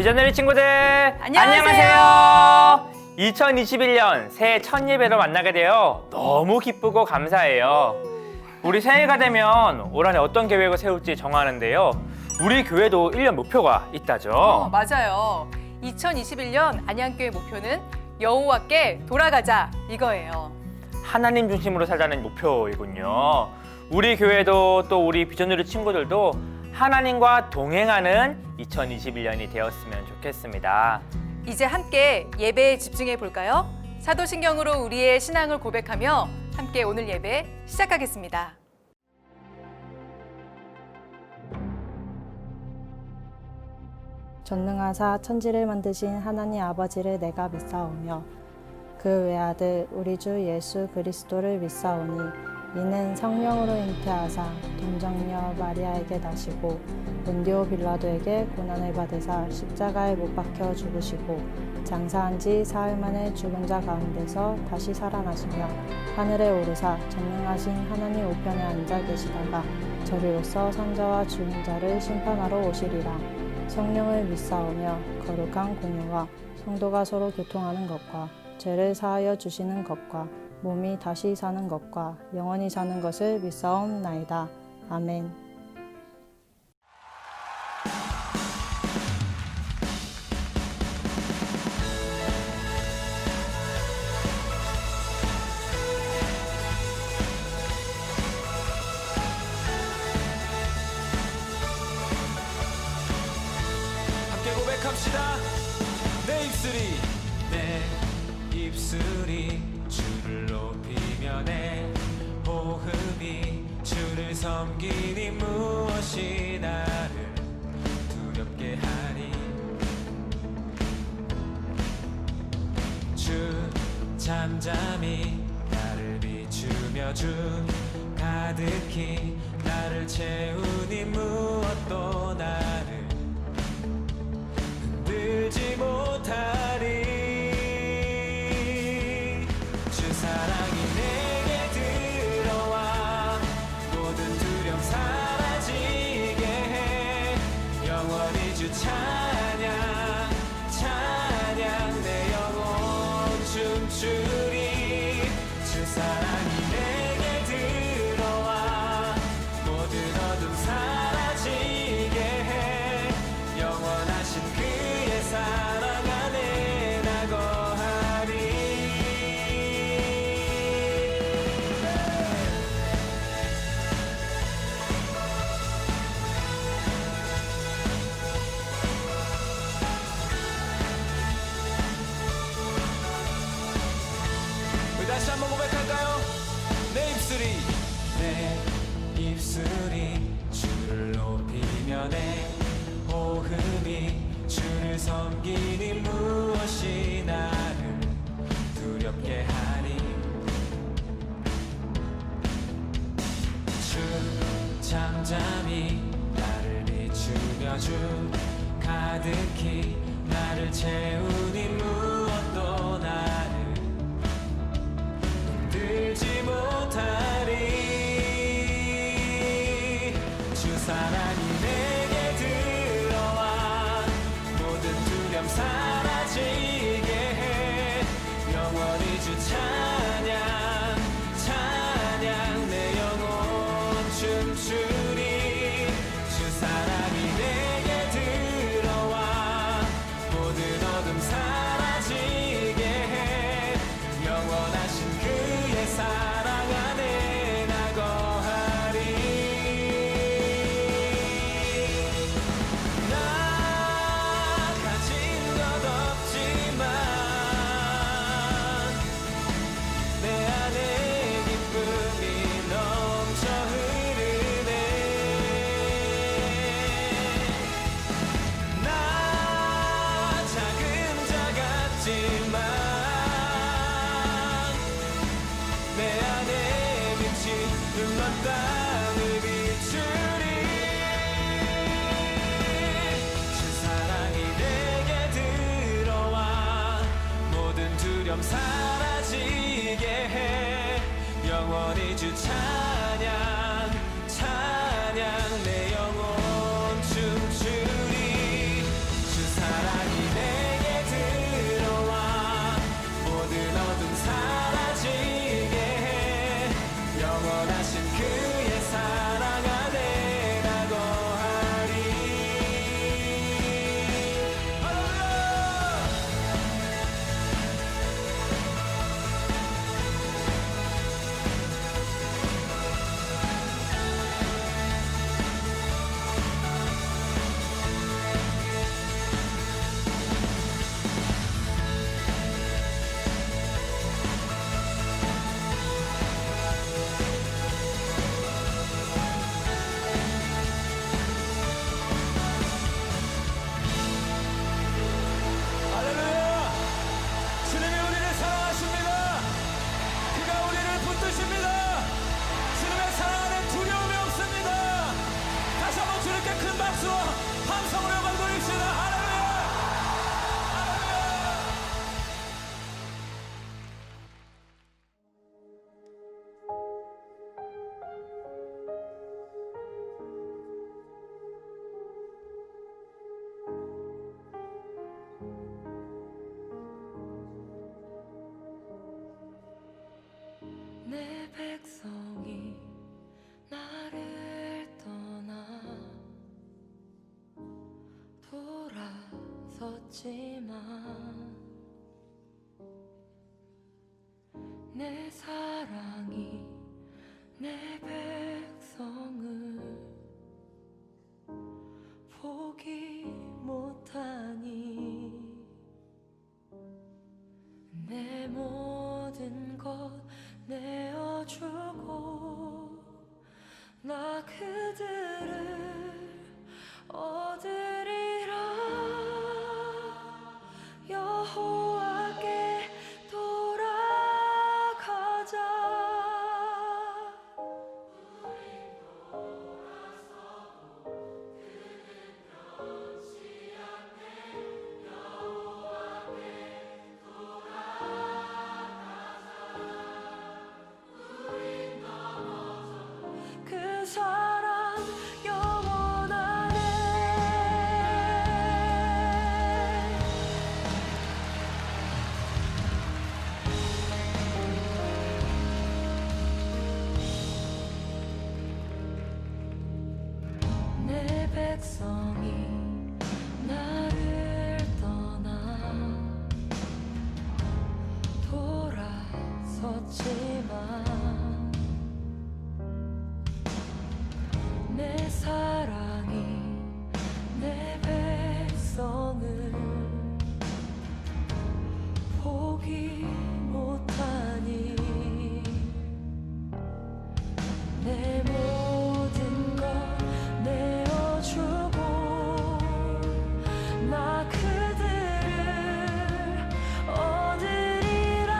비전누리 친구들 안녕하세요. 2021년 새해 첫 예배로 만나게 되어 너무 기쁘고 감사해요. 우리 새해가 되면 올 한해 어떤 계획을 세울지 정하는데요. 우리 교회도 1년 목표가 있다죠. 맞아요. 2021년 안양교회 목표는 여호와께 돌아가자 이거예요. 하나님 중심으로 살자는 목표이군요. 우리 교회도 또 우리 비전누리 친구들도 하나님과 동행하는 2021년이 되었으면 좋겠습니다. 이제 함께 예배에 집중해 볼까요? 사도신경으로 우리의 신앙을 고백하며 함께 오늘 예배 시작하겠습니다. 전능하사 천지를 만드신 하나님 아버지를 내가 믿사오며 그 외아들 우리 주 예수 그리스도를 믿사오니 이는 성령으로 잉태하사 동정녀 마리아에게 나시고 본디오 빌라도에게 고난을 받으사 십자가에 못 박혀 죽으시고 장사한 지 사흘 만에 죽은 자 가운데서 다시 살아나시며 하늘에 오르사 전능하신 하나님 우편에 앉아 계시다가 저리로서 산자와 죽은 자를 심판하러 오시리라. 성령을 믿사오며 거룩한 공예와 성도가 서로 교통하는 것과 죄를 사하여 주시는 것과 몸이 다시 사는 것과 영원히 사는 것을 믿사옵나이다. 아멘. 함께 고백합시다. 내 입술이 주를 높이며 내 호흡이 주를 섬기니 무엇이 나를 두렵게 하리. 주 잠잠히 나를 비추며 주 가득히 나를 채우니 무엇도 나를 흔들지 못하리. 주 사랑이 내게 들어와 모든 두려움 사라지게 해. 영원히 주 찬양 찬양 내 영혼 춤추리. 주 사랑이 내게 들어와 모든 어둠 사라지게 해. 영원하신 그의 사랑 안에 나 거하리. 우리 다시 한번 고백할까요? 내 입술이 주를 높이며 내 호흡이 주를 섬기니 무엇이 나를 두렵게 하리. 주 잠잠히 나를 비추며 주 가득히 나를 채우니 무엇도 나를 흔들지 못하리. 주 사랑이 내게 들어와 모든 두려움 사라지게 해. 영원히 주 찬양 찬양 내 영혼 춤추리. 주 사랑이 내게 들어와 모든 어둠 사라지게 해. 영원하신 그의 사랑 안에 나 거하리. 나 가진 것 없지만 내 안에 기쁨이 넘쳐 흐르네. 나 작은 자 같지만 내 안에 빛이 눈먼 땅을 비추리. 주 사랑이 내게 들어와 모든 두려움 사라지게 해. 영원히 주 찬양 찬양 내 영혼 춤추리. 주 사랑 박수와 함성으로 영광 돌립시다. 할렐루야. 내 백성이 나를 떠나 돌아섰지만 내 사랑이 내 백성을 포기 못하니 내 모든 것 내어주고 나 그들을 얻으리라. 여호와께 돌아가자. 그 사랑 영원하네. 내 백성이 나를 떠나 돌아섰지만 내 사랑이 내 백성을 포기 못하니 내 모든 것 내어주고 나 그들을 얻으리라.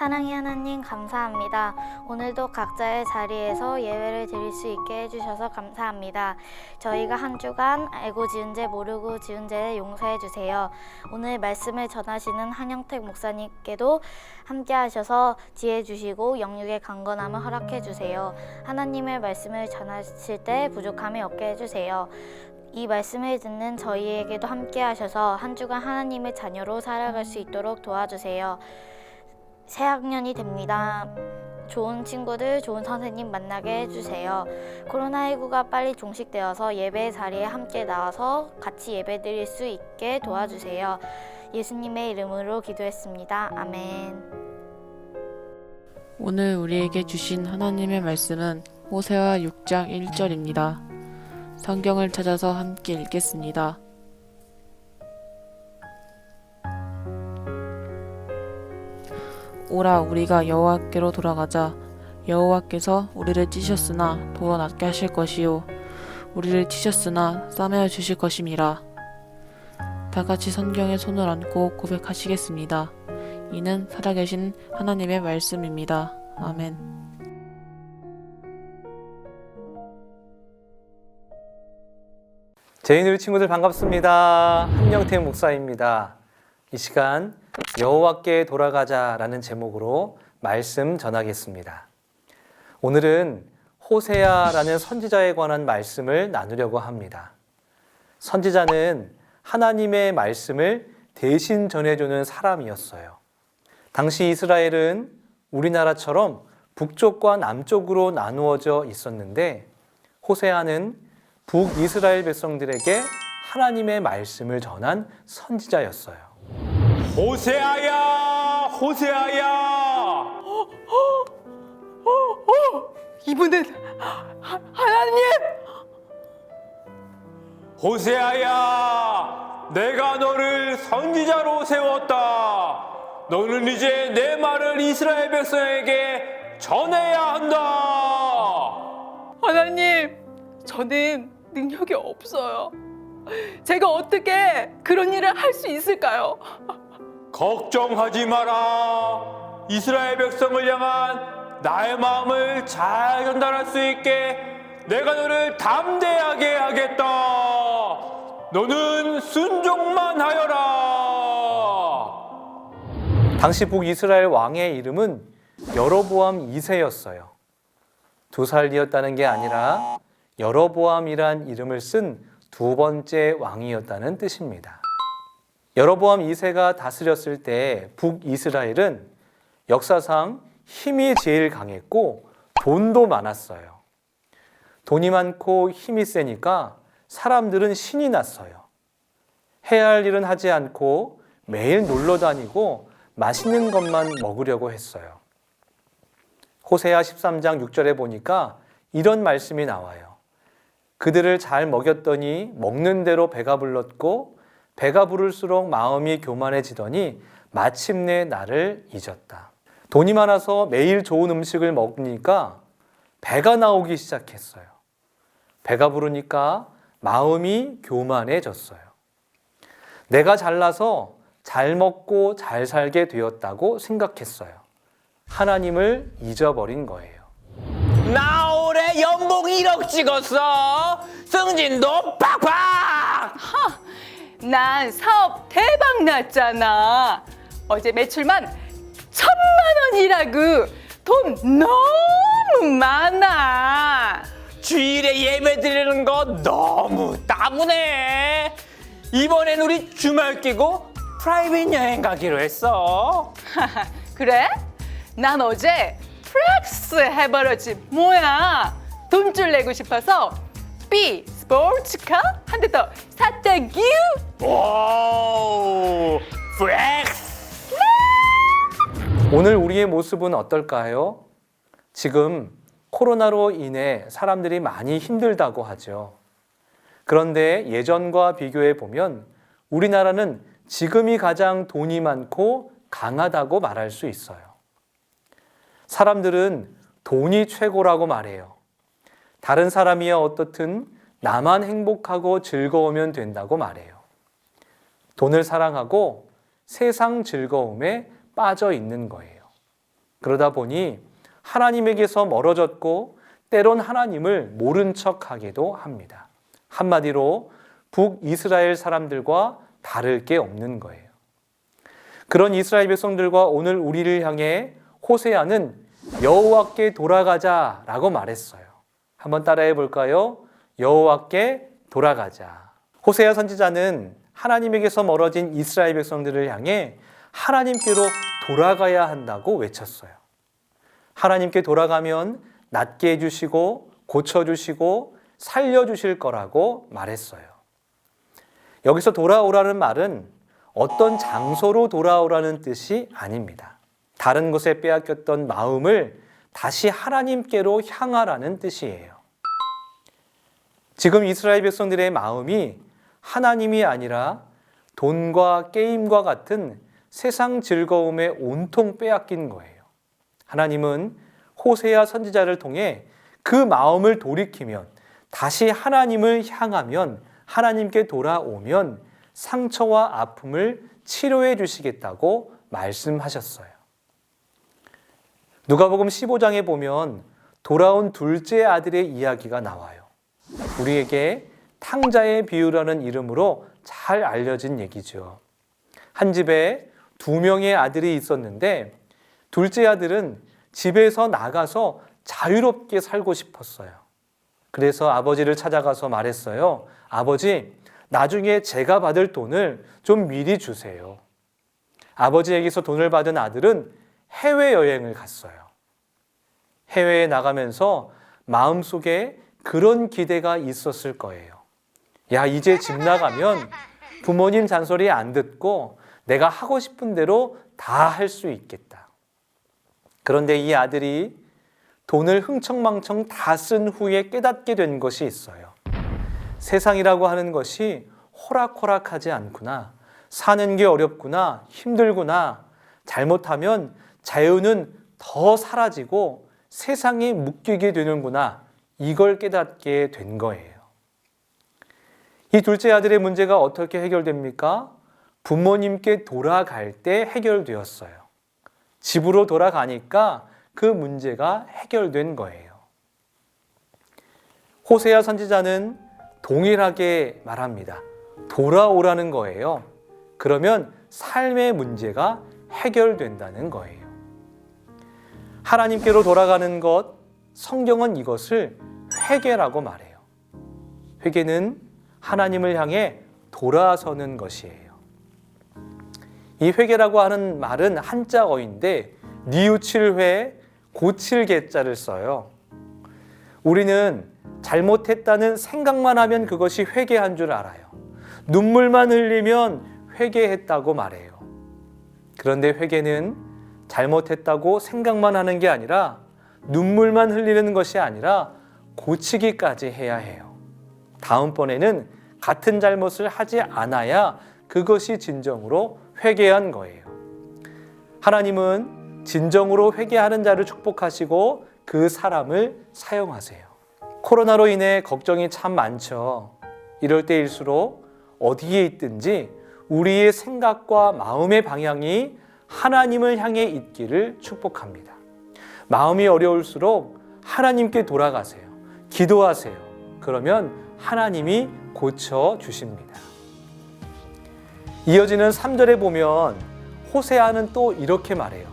사랑의 하나님 감사합니다. 오늘도 각자의 자리에서 예배를 드릴 수 있게 해주셔서 감사합니다. 저희가 한 주간 알고 지은 죄 모르고 지은 죄를 용서해 주세요. 오늘 말씀을 전하시는 한영택 목사님께도 함께 하셔서 지혜 주시고 영육의 강건함을 허락해 주세요. 하나님의 말씀을 전하실 때 부족함이 없게 해주세요. 이 말씀을 듣는 저희에게도 함께 하셔서 한 주간 하나님의 자녀로 살아갈 수 있도록 도와주세요. 새 학년이 됩니다. 좋은 친구들, 좋은 선생님 만나게 해주세요. 코로나19가 빨리 종식되어서 예배 자리에 함께 나와서 같이 예배 드릴 수 있게 도와주세요. 예수님의 이름으로 기도했습니다. 아멘. 오늘 우리에게 주신 하나님의 말씀은 호세아 6장 1절입니다. 성경을 찾아서 함께 읽겠습니다. 오라 우리가 여호와께로 돌아가자. 여호와께서 우리를 찌셨으나 도와 낫게 하실 것이요 우리를 치셨으나 싸매어 주실 것임이라. 다 같이 성경에 손을 얹고 고백하시겠습니다. 이는 살아계신 하나님의 말씀입니다. 아멘. 제인우리 친구들 반갑습니다. 한영택 목사입니다. 이 시간 여호와께 돌아가자라는 제목으로 말씀 전하겠습니다. 오늘은 호세아라는 선지자에 관한 말씀을 나누려고 합니다. 선지자는 하나님의 말씀을 대신 전해주는 사람이었어요. 당시 이스라엘은 우리나라처럼 북쪽과 남쪽으로 나누어져 있었는데 호세아는 북이스라엘 백성들에게 하나님의 말씀을 전한 선지자였어요. 호세아야, 호세아야. 이분은 하나님! 호세아야, 내가 너를 선지자로 세웠다. 너는 이제 내 말을 이스라엘 백성에게 전해야 한다. 하나님, 저는 능력이 없어요. 제가 어떻게 그런 일을 할 수 있을까요? 걱정하지 마라. 이스라엘 백성을 향한 나의 마음을 잘 전달할 수 있게 내가 너를 담대하게 하겠다. 너는 순종만 하여라. 당시 북이스라엘 왕의 이름은 여로보암 2세였어요. 2살이었다는 게 아니라 여로보암이란 이름을 쓴 두 번째 왕이었다는 뜻입니다. 여로보암 2세가 다스렸을 때 북이스라엘은 역사상 힘이 제일 강했고 돈도 많았어요. 돈이 많고 힘이 세니까 사람들은 신이 났어요. 해야 할 일은 하지 않고 매일 놀러 다니고 맛있는 것만 먹으려고 했어요. 호세아 13장 6절에 보니까 이런 말씀이 나와요. 그들을 잘 먹였더니 먹는 대로 배가 불렀고 배가 부를수록 마음이 교만해지더니 마침내 나를 잊었다. 돈이 많아서 매일 좋은 음식을 먹으니까 배가 나오기 시작했어요. 배가 부르니까 마음이 교만해졌어요. 내가 잘나서 잘 먹고 잘 살게 되었다고 생각했어요. 하나님을 잊어버린 거예요. 나 올해 연봉 1억 찍었어. 승진도 팍팍. 난 사업 대박 났잖아. 어제 매출만 1,000만 원이라고. 돈 너무 많아. 주일에 예배 드리는 거 너무 따분해. 이번엔 우리 주말 끼고 프라이빗 여행 가기로 했어. 그래? 난 어제 플렉스 해버렸지 뭐야. 돈줄 내고 싶어서 B 스포츠카 한 대 더 샀다규. 오, 플렉스. 오늘 우리의 모습은 어떨까요? 지금 코로나로 인해 사람들이 많이 힘들다고 하죠. 그런데 예전과 비교해 보면 우리나라는 지금이 가장 돈이 많고 강하다고 말할 수 있어요. 사람들은 돈이 최고라고 말해요. 다른 사람이야 어떻든 나만 행복하고 즐거우면 된다고 말해요. 돈을 사랑하고 세상 즐거움에 빠져 있는 거예요. 그러다 보니 하나님에게서 멀어졌고 때론 하나님을 모른 척하기도 합니다. 한마디로 북이스라엘 사람들과 다를 게 없는 거예요. 그런 이스라엘 백성들과 오늘 우리를 향해 호세아는 여호와께 돌아가자라고 말했어요. 한번 따라해 볼까요? 여호와께 돌아가자. 호세아 선지자는 하나님에게서 멀어진 이스라엘 백성들을 향해 하나님께로 돌아가야 한다고 외쳤어요. 하나님께 돌아가면 낫게 해주시고 고쳐주시고 살려주실 거라고 말했어요. 여기서 돌아오라는 말은 어떤 장소로 돌아오라는 뜻이 아닙니다. 다른 곳에 빼앗겼던 마음을 다시 하나님께로 향하라는 뜻이에요. 지금 이스라엘 백성들의 마음이 하나님이 아니라 돈과 게임과 같은 세상 즐거움에 온통 빼앗긴 거예요. 하나님은 호세아 선지자를 통해 그 마음을 돌이키면, 다시 하나님을 향하면, 하나님께 돌아오면 상처와 아픔을 치료해 주시겠다고 말씀하셨어요. 누가복음 15장에 보면 돌아온 둘째 아들의 이야기가 나와요. 우리에게 탕자의 비유라는 이름으로 잘 알려진 얘기죠. 한 집에 2명의 아들이 있었는데 둘째 아들은 집에서 나가서 자유롭게 살고 싶었어요. 그래서 아버지를 찾아가서 말했어요. 아버지, 나중에 제가 받을 돈을 좀 미리 주세요. 아버지에게서 돈을 받은 아들은 해외여행을 갔어요. 해외에 나가면서 마음속에 그런 기대가 있었을 거예요. 야, 이제 집 나가면 부모님 잔소리 안 듣고 내가 하고 싶은 대로 다 할 수 있겠다. 그런데 이 아들이 돈을 흥청망청 다 쓴 후에 깨닫게 된 것이 있어요. 세상이라고 하는 것이 호락호락하지 않구나. 사는 게 어렵구나. 힘들구나. 잘못하면 자유는 더 사라지고 세상에 묶이게 되는구나. 이걸 깨닫게 된 거예요. 이 둘째 아들의 문제가 어떻게 해결됩니까? 부모님께 돌아갈 때 해결되었어요. 집으로 돌아가니까 그 문제가 해결된 거예요. 호세아 선지자는 동일하게 말합니다. 돌아오라는 거예요. 그러면 삶의 문제가 해결된다는 거예요. 하나님께로 돌아가는 것, 성경은 이것을 회개라고 말해요. 회개는 하나님을 향해 돌아서는 것이에요. 이 회개라고 하는 말은 한자어인데 뉘우칠 회, 고칠 개자를 써요. 우리는 잘못했다는 생각만 하면 그것이 회개한 줄 알아요. 눈물만 흘리면 회개했다고 말해요. 그런데 회개는 잘못했다고 생각만 하는 게 아니라 눈물만 흘리는 것이 아니라 고치기까지 해야 해요. 다음번에는 같은 잘못을 하지 않아야 그것이 진정으로 회개한 거예요. 하나님은 진정으로 회개하는 자를 축복하시고 그 사람을 사용하세요. 코로나로 인해 걱정이 참 많죠. 이럴 때일수록 어디에 있든지 우리의 생각과 마음의 방향이 하나님을 향해 있기를 축복합니다. 마음이 어려울수록 하나님께 돌아가세요. 기도하세요. 그러면 하나님이 고쳐주십니다. 이어지는 3절에 보면 호세아는 또 이렇게 말해요.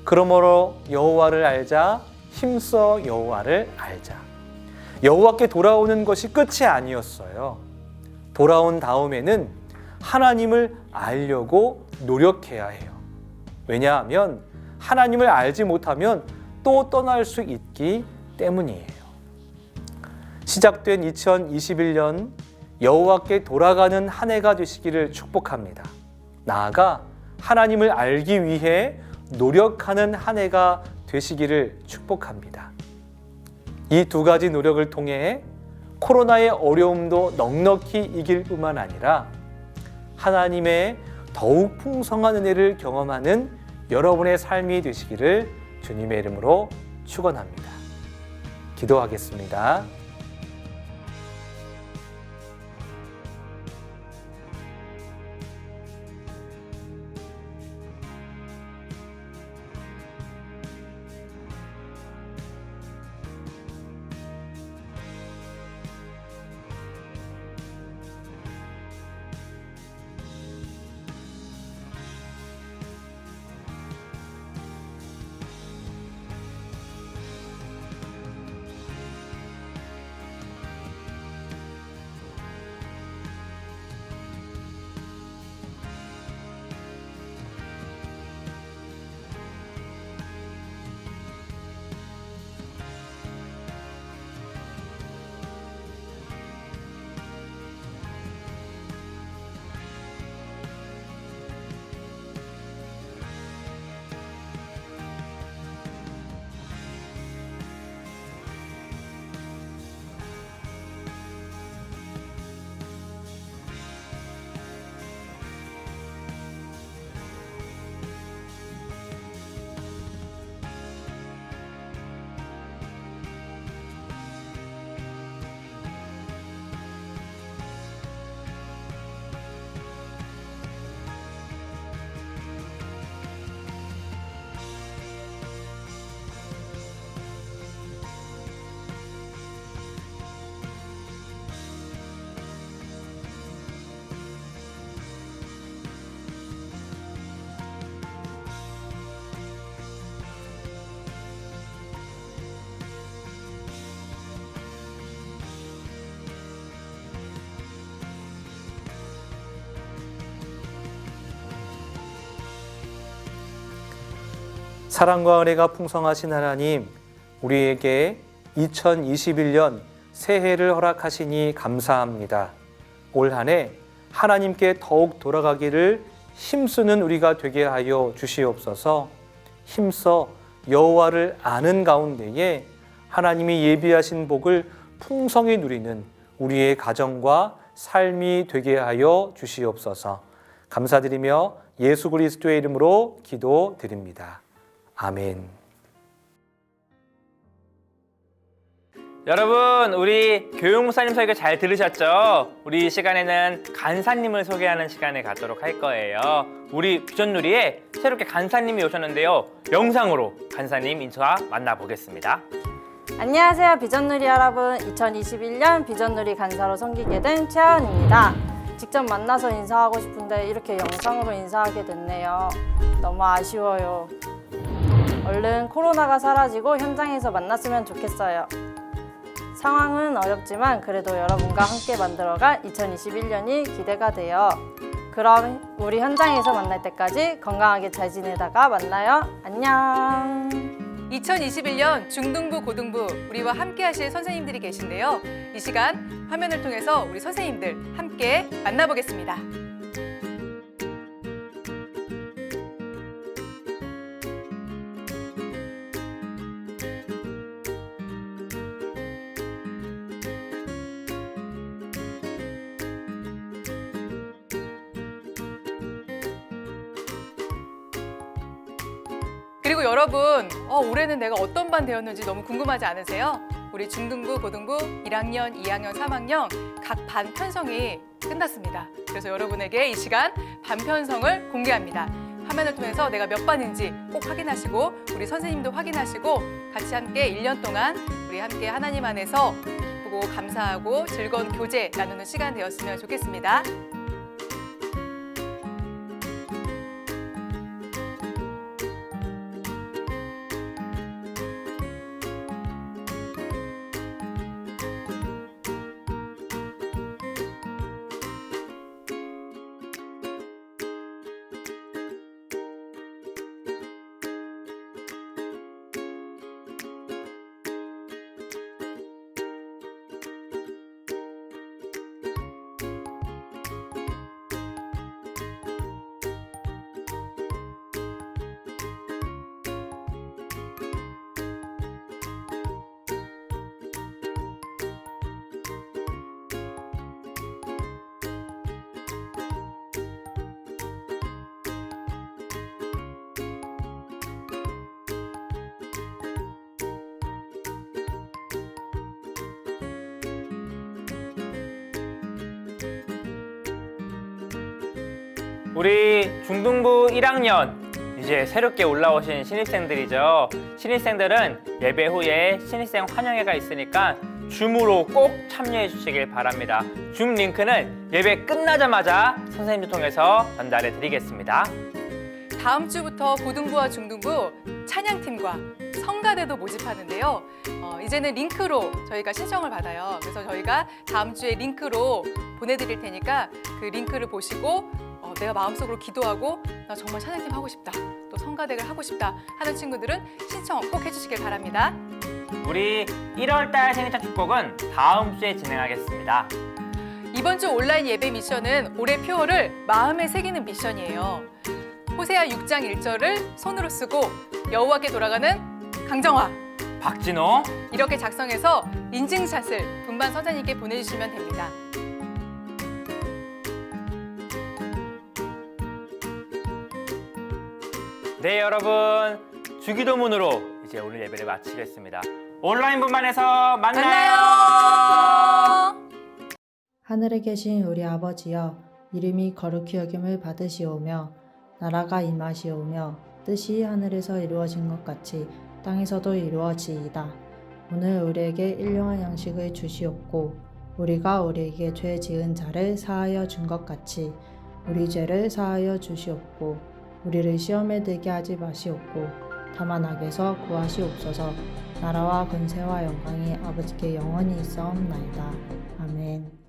그러므로 여호와를 알자, 힘써 여호와를 알자. 여호와께 돌아오는 것이 끝이 아니었어요. 돌아온 다음에는 하나님을 알려고 노력해야 해요. 왜냐하면 하나님을 알지 못하면 또 떠날 수 있기 때문이에요. 시작된 2021년 여호와께 돌아가는 한 해가 되시기를 축복합니다. 나아가 하나님을 알기 위해 노력하는 한 해가 되시기를 축복합니다. 이 두 가지 노력을 통해 코로나의 어려움도 넉넉히 이길 뿐만 아니라 하나님의 더욱 풍성한 은혜를 경험하는 여러분의 삶이 되시기를 주님의 이름으로 축원합니다. 기도하겠습니다. 사랑과 은혜가 풍성하신 하나님, 우리에게 2021년 새해를 허락하시니 감사합니다. 올 한 해 하나님께 더욱 돌아가기를 힘쓰는 우리가 되게 하여 주시옵소서. 힘써 여호와를 아는 가운데에 하나님이 예비하신 복을 풍성히 누리는 우리의 가정과 삶이 되게 하여 주시옵소서. 감사드리며 예수 그리스도의 이름으로 기도드립니다. 아멘. 여러분, 우리 교육목사님 설교 잘 들으셨죠? 우리 이 시간에는 간사님을 소개하는 시간을 갖도록 할 거예요. 우리 비전누리에 새롭게 간사님이 오셨는데요. 영상으로 간사님 인사 만나보겠습니다. 안녕하세요, 비전누리 여러분. 2021년 비전누리 간사로 섬기게 된 최하은입니다. 직접 만나서 인사하고 싶은데 이렇게 영상으로 인사하게 됐네요. 너무 아쉬워요. 얼른 코로나가 사라지고 현장에서 만났으면 좋겠어요. 상황은 어렵지만 그래도 여러분과 함께 만들어갈 2021년이 기대가 돼요. 그럼 우리 현장에서 만날 때까지 건강하게 잘 지내다가 만나요. 안녕. 2021년 중등부, 고등부 우리와 함께 하실 선생님들이 계신데요. 이 시간 화면을 통해서 우리 선생님들 함께 만나보겠습니다. 그리고 여러분, 올해는 내가 어떤 반 되었는지 너무 궁금하지 않으세요? 우리 중등부, 고등부 1학년, 2학년, 3학년 각 반 편성이 끝났습니다. 그래서 여러분에게 이 시간 반 편성을 공개합니다. 화면을 통해서 내가 몇 반인지 꼭 확인하시고 우리 선생님도 확인하시고 같이 함께 1년 동안 우리 함께 하나님 안에서 기쁘고 감사하고 즐거운 교제 나누는 시간 되었으면 좋겠습니다. 우리 중등부 1학년 이제 새롭게 올라오신 신입생들이죠. 신입생들은 예배 후에 신입생 환영회가 있으니까 줌으로 꼭 참여해 주시길 바랍니다. 줌 링크는 예배 끝나자마자 선생님들 통해서 전달해 드리겠습니다. 다음 주부터 고등부와 중등부 찬양팀과 성가대도 모집하는데요. 이제는 링크로 저희가 신청을 받아요. 그래서 저희가 다음 주에 링크로 보내드릴 테니까 그 링크를 보시고 내가 마음속으로 기도하고 나 정말 찬양팀 하고 싶다, 또 성가대를 하고 싶다 하는 친구들은 신청 꼭 해주시길 바랍니다. 우리 1월달 생일찬 축복은 다음 주에 진행하겠습니다. 이번 주 온라인 예배 미션은 올해 표어를 마음에 새기는 미션이에요. 호세아 6장 1절을 손으로 쓰고 여호와께 돌아가는 강정화, 박진호 이렇게 작성해서 인증샷을 분반 선생님께 보내주시면 됩니다. 네, 여러분, 주기도문으로 이제 오늘 예배를 마치겠습니다. 온라인 분반에서 만나요. 하늘에 계신 우리 아버지여, 이름이 거룩히 여김을 받으시오며 나라가 임하시오며 뜻이 하늘에서 이루어진 것 같이 땅에서도 이루어지이다. 오늘 우리에게 일용할 양식을 주시옵고 우리가 우리에게 죄 지은 자를 사하여 준 것 같이 우리 죄를 사하여 주시옵고 우리를 시험에 들게 하지 마시옵고 다만 악에서 구하시옵소서. 나라와 권세와 영광이 아버지께 영원히 있사옵나이다. 아멘.